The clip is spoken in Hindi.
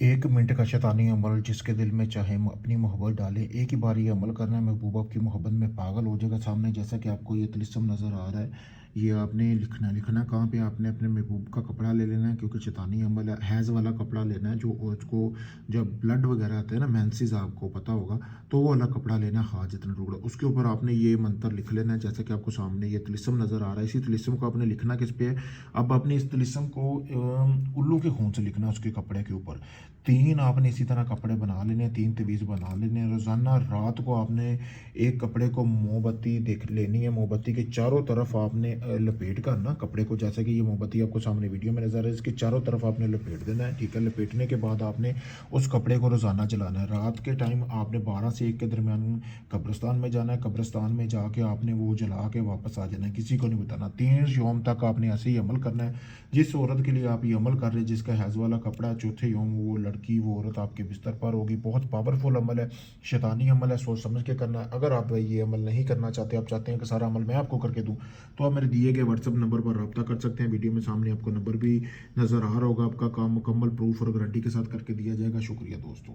एक मिनट का शैतानी अमल जिसके दिल में चाहे अपनी मोहब्बत डाले, एक ही बार ये अमल करना है, महबूब आपकी मोहब्बत में पागल हो जाएगा। सामने जैसा कि आपको ये तिलिस्म नज़र आ रहा है, ये आपने लिखना कहाँ पे, आपने अपने महबूब का कपड़ा ले लेना है, क्योंकि शैतानी अमल है। हैज़ वाला कपड़ा लेना है, जो उसको जब ब्लड वगैरह आते हैं ना, मेंसेस आपको पता होगा, तो वो वाला कपड़ा लेना है, हाथ जितना टुकड़ा, उसके ऊपर आपने ये मंत्र लिख लेना है, जैसा कि आपको सामने ये तिलिस्म नज़र आ रहा है। इसी तिलिस्म को आपने लिखना किस पे है? अब आपने इस तिलिस्म को उल्लू के खून से लिखना है उसके कपड़े के ऊपर। 3 आपने इसी तरह कपड़े बना लेने हैं, 3 तवीज़ बना लेने हैं। रोज़ाना रात को आपने एक कपड़े को मोमबत्ती देख लेनी है, मोमबत्ती के चारों तरफ आपने लपेट कर ना कपड़े को, जैसे कि ये मोमबत्ती आपको सामने वीडियो में नज़र आ रहा है, इसके चारों तरफ आपने लपेट देना है, ठीक है? लपेटने के बाद आपने उस कपड़े को रोज़ाना जलाना है। रात के टाइम आपने 12 से 1 के दरमियान कब्रिस्तान में जाना है, कब्रिस्तान में जाके आपने वो जला के वापस आ जाना है, किसी को नहीं बताना। 3 योम तक आपने ऐसे ही अमल करना है। जिस औरत के लिए आप ये अमल कर रहे हैं, जिसका हैज़ वाला कपड़ा, चौथे योम वो लड़की, वो औरत आपके बिस्तर पर होगी। बहुत पावरफुल अमल है, शैतानी अमल है, सोच समझ के करना है। अगर आप ये अमल नहीं करना चाहते, आप चाहते हैं कि सारा अमल मैं आपको करके दूं, तो आप मेरे दिए गए व्हाट्सअप नंबर पर रब्ता कर सकते हैं। वीडियो में सामने आपको नंबर भी नज़र आ रहा होगा। आपका काम मुकम्मल प्रूफ और गारंटी के साथ करके दिया जाएगा। शुक्रिया दोस्तों।